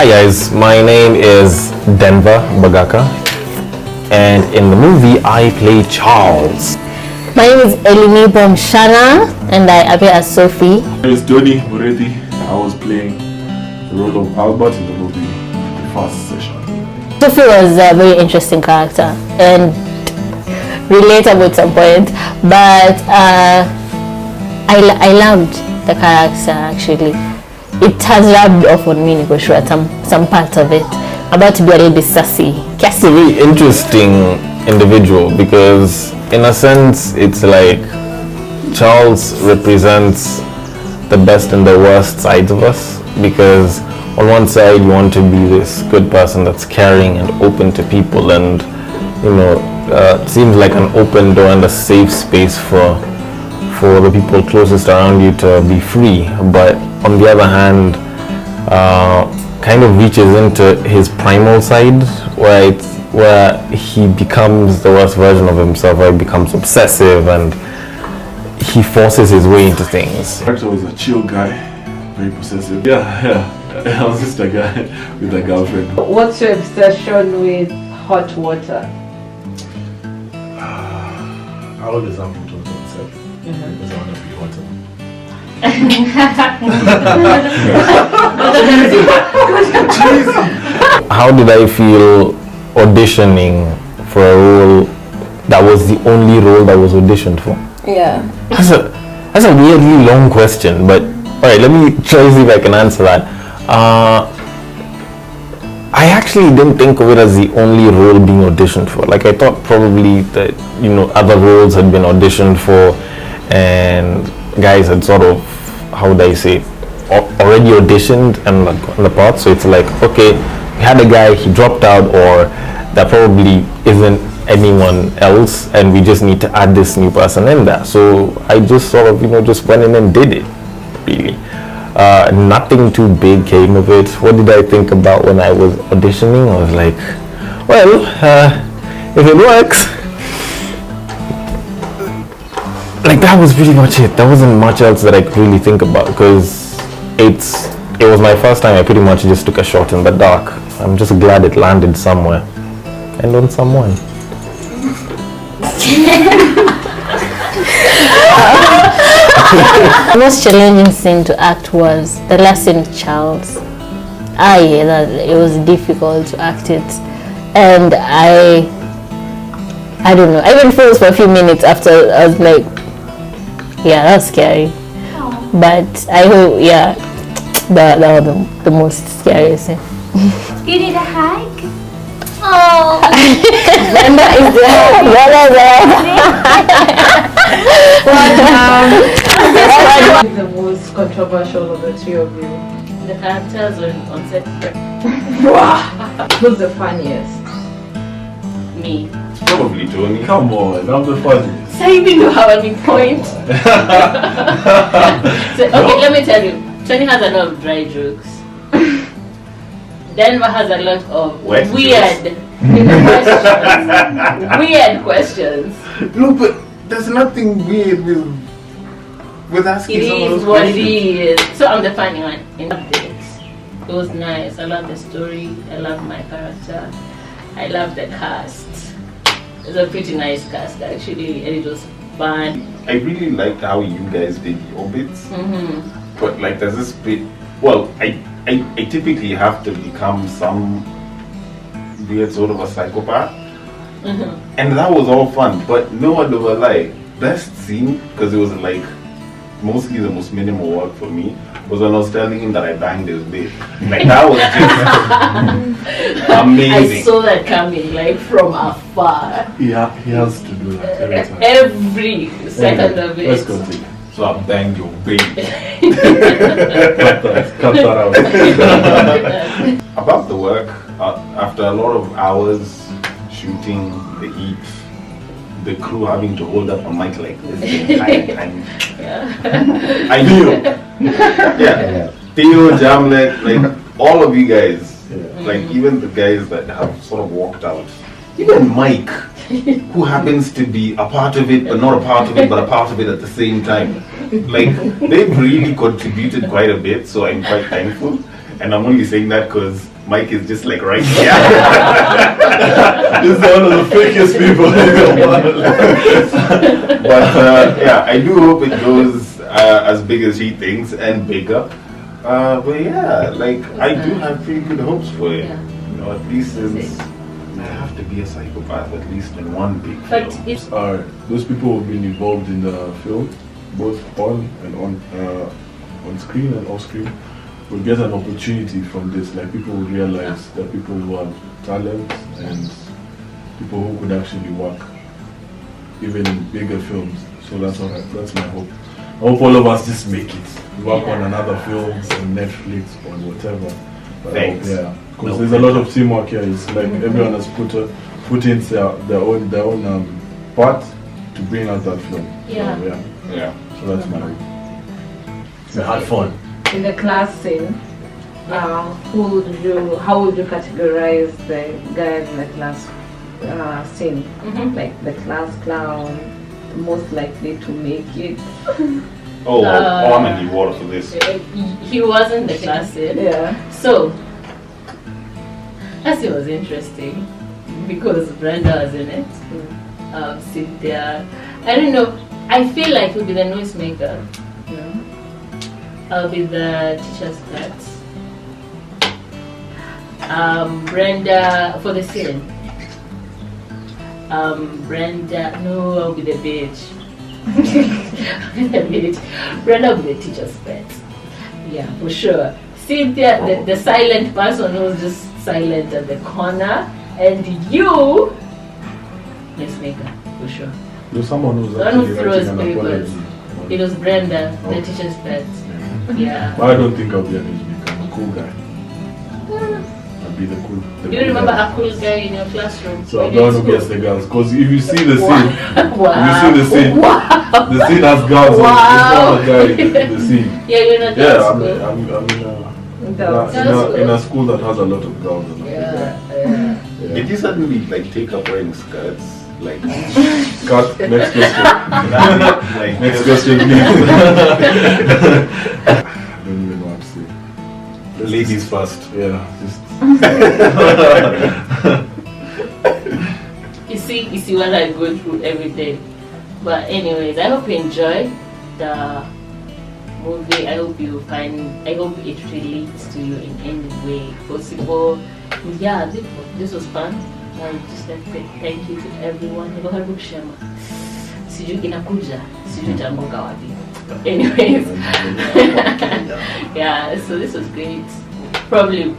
Hi guys, my name is Denver Bagaka, and in the movie I play Charles. My name is Elini Bomshana, and I appear as Sophie. My name is Doni Muredi. I was playing the role of Albert in the movie The First Session. Sophie was a very interesting character and relatable at some point, but I loved the character actually. It has rubbed off on me, Nikoshua, some parts of it. About to be a little bit sassy. He's a very interesting individual because in a sense it's like Charles represents the best and the worst sides of us, because on one side you want to be this good person that's caring and open to people, and it seems like an open door and a safe space for the people closest around you to be free. But on the other hand, kind of reaches into his primal side where he becomes the worst version of himself, where he becomes obsessive and he forces his way into things. Character was a chill guy, very possessive. Yeah. I was just a guy with a girlfriend. What's your obsession with hot water? I always have put water on set because I want to be hotter. How did I feel auditioning for a role that was the only role that was auditioned for? Yeah. That's a weirdly long question, but alright, let me try to see if I can answer that. I actually didn't think of it as the only role being auditioned for. Like, I thought probably that other roles had been auditioned for, and guys had sort of, how would I say, already auditioned and gotten the part. So it's like, okay, we had a guy, he dropped out, or there probably isn't anyone else, and we just need to add this new person in there. So I just sort of just went in and did it, really. Nothing too big came of it. What did I think about when I was auditioning? I was like, well, if it works, like, that was pretty much it. There wasn't much else that I could really think about, because it was my first time. I pretty much just took a shot in the dark. I'm just glad it landed somewhere and on someone. The most challenging thing to act was the last scene with Charles. It was difficult to act it, and I don't know. I even froze for a few minutes after. I was like, yeah, that's scary. But I hope, that was the most scariest thing. You need a hug? Oh. Brenda is there. What is the most controversial of the two of you? The characters on set. Wow. Who's the funniest? Me. Probably Tony. Come on, I'm the funniest. So you didn't have any point. Let me tell you. Tony has a lot of dry jokes. Denver has a lot of Wet weird questions. No, but there's nothing weird with asking It someone is those what it questions. is. So I'm the funny one in updates. It was nice. I love the story. I love my character. I love the cast. It's a pretty nice cast actually, and it was fun. I really liked how you guys did your bits. But like, there's this bit. Well, I typically have to become some weird sort of a psychopath, and that was all fun. But no one ever like best scene, because it was like mostly the most minimal work for me, was when I was telling him that I banged his babe. Like, that was just amazing. I saw that coming like from afar. Yeah, he has to do that every time. Every second of it. Let's continue. So I banged your babe. Cut that out. About the work, after a lot of hours shooting, the heat, the crew having to hold up a mic like this the entire time. I knew. Yeah. Theo, Jamlet, like all of you guys, like even the guys that have sort of walked out. Even Mike, who happens to be a part of it, but not a part of it, but a part of it at the same time. Like, they've really contributed quite a bit, so I'm quite thankful. And I'm only saying that because Mike is just like right here. He's one of the fakest people in the world. But yeah, I do hope it goes as big as he thinks and bigger. But yeah, like I do have pretty good hopes for it. Yeah. You know, at least since I have to be a psychopath at least in one big But film. it's Those people who've been involved in the film, both on and on screen and off screen, will get an opportunity from this. Like people will realize that people who have talent and people who could actually work even in bigger films. So that's my hope. I hope all of us just make it. Work on another film on Netflix or whatever. But Thanks. Yeah, because there's a lot of teamwork here. It's like everyone has put in their own part to bring out that film. Yeah. So, Yeah. So that's my hope. We had fun. In the class scene, how would you categorize the guys in the class scene? Like the class clown, most likely to make it. I'm in the water for this. he wasn't the class in. Yeah. So, as it was interesting because Brenda was in it. Cynthia, I don't know. I feel like he'll be the noisemaker. I'll be the teacher's pet. Brenda for the scene. Brenda, no, I'll be the bitch. Brenda will be the teacher's pet. Yeah, for sure. Cynthia, the silent person who's just silent at the corner, and you, noisemaker, for sure. There's someone who's The one who actually throws writing an papers. apology. It was Brenda, the teacher's pet. Yeah. But I don't think I'll be an newsmaker. I'm a cool guy. I'll be the cool. Do you remember a cool guy in your classroom? So I'm in the one who school? gets the girls. Because if you see the scene, Wow. if you see the scene, the scene has girls. Wow. It's not a guy in the scene. Yeah, you're in a Yeah, dance I'm school. in a school that has a lot of girls. And Yeah. Did you suddenly like take up wearing skirts? Like, Cut. Next question. like Next question, please. I don't even know what to say. ladies first. Yeah, just. You see what I go through every day. But anyways, I hope you enjoy the movie. I hope it relates to you in any way possible. Yeah, this was fun. I would just like to say thank you to everyone. Niko kusema sijui inakuja, sijui itaanguka wapi. Anyways, yeah, so this was great. Probably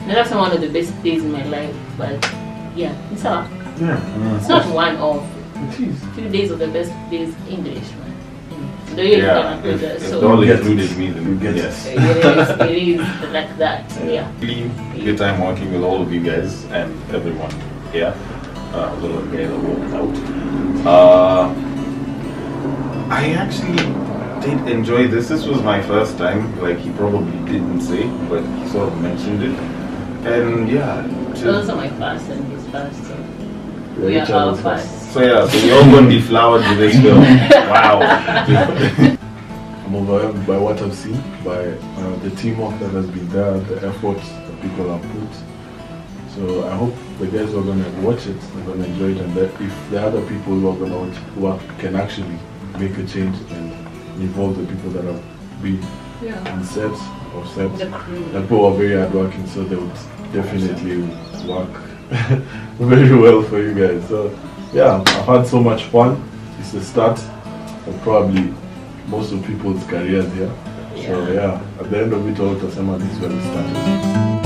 not one of the best days in my life, but yeah, it's all. It's not one of. It is. Few days of the best days English, man. Do you Yeah, understand? if So all get included me, then You get yes. it is like that. Yeah. Really good time working with all of you guys and everyone here. A little guy that walked out. I actually did enjoy this. This was my first time. Like he probably didn't say, but he sort of mentioned it. And yeah, Those are my first and his first. So we each are all other's first. so yeah, so you're all going to be flowered with this film. Wow. I'm overwhelmed by what I've seen, by the teamwork that has been there, the effort that people have put. So I hope the guys who are going to watch it are going to enjoy it, and that if there are other people who are going to watch can actually make a change and involve the people that have been on sets or sets. The crew. The people are very hardworking, so they would definitely work very well for you guys. So yeah, I've had so much fun. It's the start of probably most of people's careers here. So yeah, at the end of it all, Tasema, this is where we started.